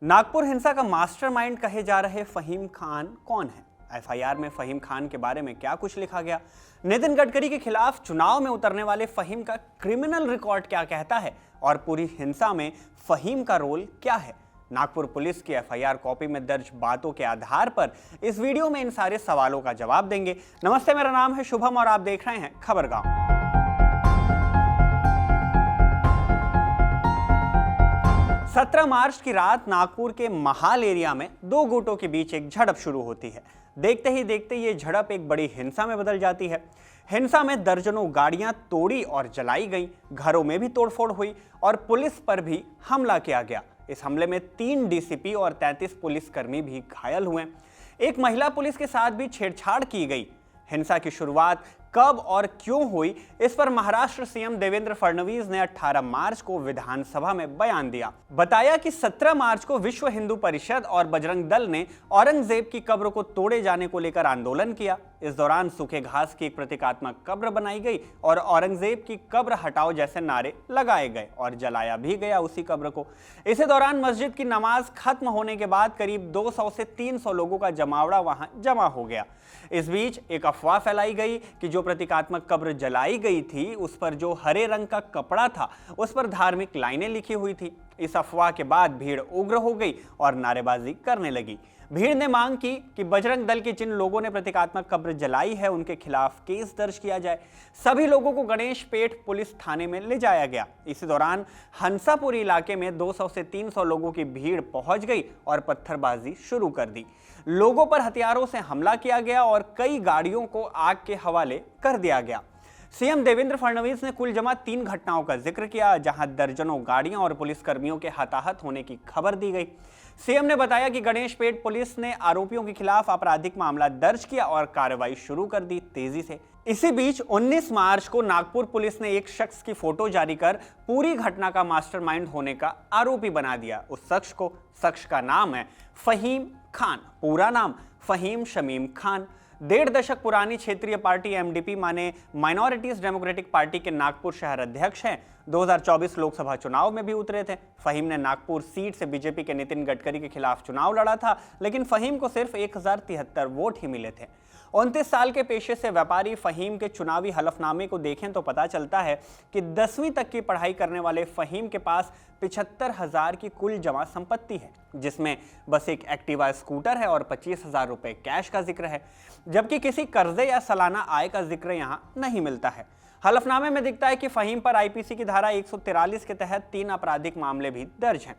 नागपुर हिंसा का मास्टरमाइंड कहे जा रहे फहीम खान कौन है? एफआईआर में फहीम खान के बारे में क्या कुछ लिखा गया? नितिन गडकरी के खिलाफ चुनाव में उतरने वाले फहीम का क्रिमिनल रिकॉर्ड क्या कहता है? और पूरी हिंसा में फहीम का रोल क्या है? नागपुर पुलिस की एफआईआर कॉपी में दर्ज बातों के आधार पर इस वीडियो में इन सारे सवालों का जवाब देंगे। नमस्ते, मेरा नाम है शुभम और आप देख रहे हैं खबरगांव। 17 मार्च की रात नागपुर के महाल एरिया में दो गुटों के बीच एक झड़प शुरू होती है। देखते ही देखते ये झड़प एक बड़ी हिंसा में बदल जाती है। हिंसा में दर्जनों गाड़ियां तोड़ी और जलाई गईं, घरों में भी तोड़फोड़ हुई और पुलिस पर भी हमला किया गया। इस हमले में 3 डीसीपी और 33 पुलिसकर्मी भी घायल हुए। एक महिला पुलिस के साथ भी छेड़छाड़ की गई। हिंसा की शुरुआत कब और क्यों हुई, इस पर महाराष्ट्र सीएम देवेंद्र फडणवीस ने 18 मार्च को विधानसभा में बयान दिया। बताया कि 17 मार्च को विश्व हिंदू परिषद और बजरंग दल ने औरंगजेब की कब्र को तोड़े जाने को लेकर आंदोलन किया। इस दौरान सूखे घास की एक प्रतीकात्मक कब्र बनाई गई और औरंगजेब की कब्र हटाओ जैसे नारे लगाए गए और जलाया भी गया उसी कब्र को। इसी दौरान मस्जिद की नमाज खत्म होने के बाद करीब 200 से 300 लोगों का जमावड़ा वहां जमा हो गया। इस बीच एक अफवाह फैलाई गई कि जो प्रतीकात्मक कब्र जलाई गई थी उस पर जो हरे रंग का कपड़ा था उस पर धार्मिक लाइनें लिखी हुई थी। इस अफवाह के बाद भीड़ उग्र हो गई और नारेबाजी करने लगी। भीड़ ने मांग की कि बजरंग दल के जिन लोगों ने प्रतीकात्मक कब्र जलाई है उनके खिलाफ केस दर्ज किया जाए। सभी लोगों को गणेश पेठ पुलिस थाने में ले जाया गया। इसी दौरान हंसापुर इलाके में 200 से 300 लोगों की भीड़ पहुंच गई और पत्थरबाजी शुरू कर दी। लोगों पर हथियारों से हमला किया गया और कई गाड़ियों को आग के हवाले कर दिया गया। सीएम देवेंद्र फडणवीस ने कुल जमा 3 घटनाओं का जिक्र किया जहां दर्जनों गाड़ियां और पुलिसकर्मियों के हताहत होने की खबर दी गई। सीएम ने बताया कि गणेश पेठ पुलिस ने आरोपियों के खिलाफ आपराधिक मामला दर्ज किया और कार्रवाई शुरू कर दी तेजी से। इसी बीच 19 मार्च को नागपुर पुलिस ने एक शख्स की फोटो जारी कर पूरी घटना का मास्टरमाइंड होने का आरोपी बना दिया। उस शख्स का नाम है फहीम खान। पूरा नाम फहीम शमीम खान। 1.5 दशक पुरानी क्षेत्रीय पार्टी एमडीपी माने माइनॉरिटीज डेमोक्रेटिक पार्टी के नागपुर शहर अध्यक्ष हैं। 2024 लोकसभा चुनाव में भी उतरे थे। फहीम ने नागपुर सीट से बीजेपी के नितिन गडकरी के खिलाफ चुनाव लड़ा था, लेकिन फहीम को सिर्फ 1073 वोट ही मिले थे। 29 साल के पेशे से व्यापारी फहीम के चुनावी हलफनामे को देखें तो पता चलता है कि 10वीं तक की पढ़ाई करने वाले फहीम के पास 75,000 की कुल जमा संपत्ति है, जिसमें बस एक एक्टिवा स्कूटर है और 25,000 रुपए कैश का जिक्र है, जबकि किसी कर्जे या सालाना आय का जिक्र यहां नहीं मिलता है। हलफनामे में दिखता है कि फहीम पर आईपीसी की धारा 143 के तहत 3 आपराधिक मामले भी दर्ज हैं।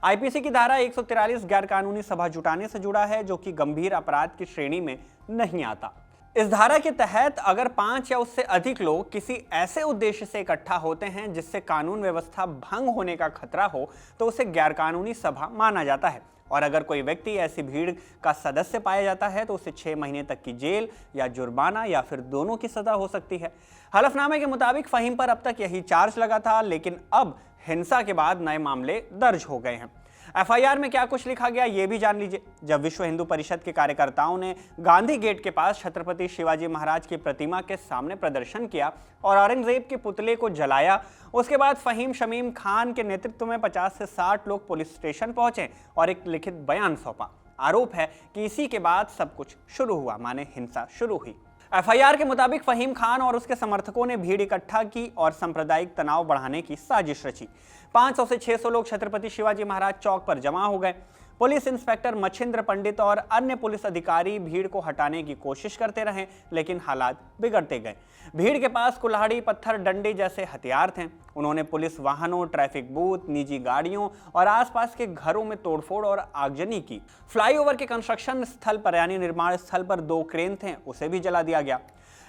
आईपीसी की धारा 143 गैरकानूनी सभा जुटाने से जुड़ा है, जो कि गंभीर अपराध की श्रेणी में नहीं आता। इस धारा के तहत अगर 5 या उससे अधिक लोग किसी ऐसे उद्देश्य से इकट्ठा होते हैं जिससे कानून व्यवस्था भंग होने का खतरा हो तो उसे गैरकानूनी सभा माना जाता है। और अगर कोई व्यक्ति ऐसी भीड़ का सदस्य पाया जाता है तो उसे 6 महीने तक की जेल या जुर्माना या फिर दोनों की सजा हो सकती है। हलफनामे के मुताबिक फहीम पर अब तक यही चार्ज लगा था, लेकिन अब हिंसा के बाद नए मामले दर्ज हो गए हैं। एफआईआर में क्या कुछ लिखा गया ये भी जान लीजिए। जब विश्व हिंदू परिषद के कार्यकर्ताओं ने गांधी गेट के पास छत्रपति शिवाजी महाराज की प्रतिमा के सामने प्रदर्शन किया और औरंगजेब के पुतले को जलाया, उसके बाद फहीम शमीम खान के नेतृत्व में 50 से 60 लोग पुलिस स्टेशन पहुंचे और एक लिखित बयान सौंपा। आरोप है कि इसी के बाद सब कुछ शुरू हुआ, माने हिंसा शुरू हुई। एफआईआर के मुताबिक फहीम खान और उसके समर्थकों ने भीड़ इकट्ठा की और सांप्रदायिक तनाव बढ़ाने की साजिश रची। 500 से 600 लोग छत्रपति शिवाजी महाराज चौक पर जमा हो गए। पुलिस इंस्पेक्टर मच्छिंद्र पंडित और अन्य पुलिस अधिकारी भीड़ को हटाने की कोशिश करते रहे, लेकिन हालात बिगड़ते गए। भीड़ के पास कुल्हाड़ी, पत्थर, डंडे जैसे हथियार थे। उन्होंने पुलिस वाहनों, ट्रैफिक बूथ, निजी गाड़ियों और आसपास के घरों में तोड़फोड़ और आगजनी की। फ्लाईओवर के कंस्ट्रक्शन स्थल पर यानी निर्माण स्थल पर 2 क्रेन थे, उसे भी जला दिया गया।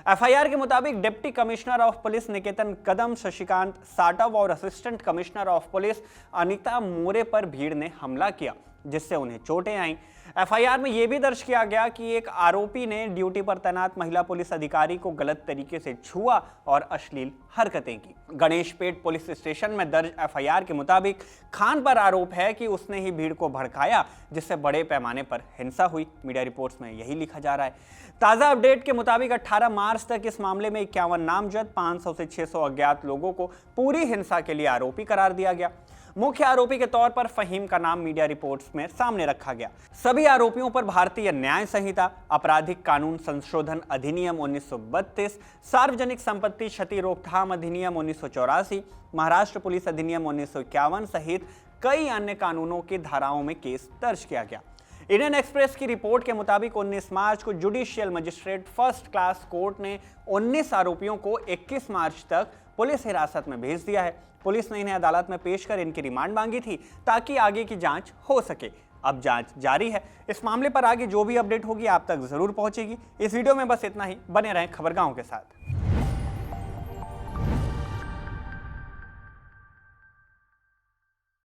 एफआईआर के मुताबिक deputy commissioner of police Niketan Kadam, Shashikant Satav और assistant commissioner of police Anita More पर भीड़ ने हमला किया, जिससे उन्हें चोटें आईं। एफआईआर में यह भी दर्ज किया गया कि एक आरोपी ने ड्यूटी पर तैनात महिला पुलिस अधिकारी को गलत तरीके से छुआ और अश्लील हरकतें की। गणेश पेठ पुलिस स्टेशन में दर्ज एफआईआर के मुताबिक खान पर आरोप है कि उसने ही भीड़ को भड़काया, जिससे बड़े पैमाने पर हिंसा हुई। मीडिया रिपोर्ट्स में यही लिखा जा रहा है। ताजा अपडेट के मुताबिक 18 मार्च तक इस मामले में 51 नामजद, 500 से 600 अज्ञात लोगों को पूरी हिंसा के लिए आरोपी करार दिया गया। मुख्य आरोपी के तौर पर फहीम का नाम मीडिया रिपोर्ट्स में सामने रखा गया। सभी आरोपियों पर भारतीय न्याय संहिता, आपराधिक कानून संशोधन अधिनियम 1932, सार्वजनिक संपत्ति क्षति रोकथाम अधिनियम 1984, महाराष्ट्र पुलिस अधिनियम 1951 सहित कई अन्य कानूनों की धाराओं में केस दर्ज किया गया। इंडियन एक्सप्रेस की रिपोर्ट के मुताबिक 19 मार्च को judicial magistrate first class court ने 19 आरोपियों को 21 मार्च तक पुलिस हिरासत में भेज दिया है। पुलिस ने इन्हें अदालत में पेश कर इनकी रिमांड मांगी थी ताकि आगे की जांच हो सके। अब जांच जारी है। इस मामले पर आगे जो भी अपडेट होगी आप तक जरूर पहुंचेगी। इस वीडियो में बस इतना ही। बने रहें खबरगांव के साथ।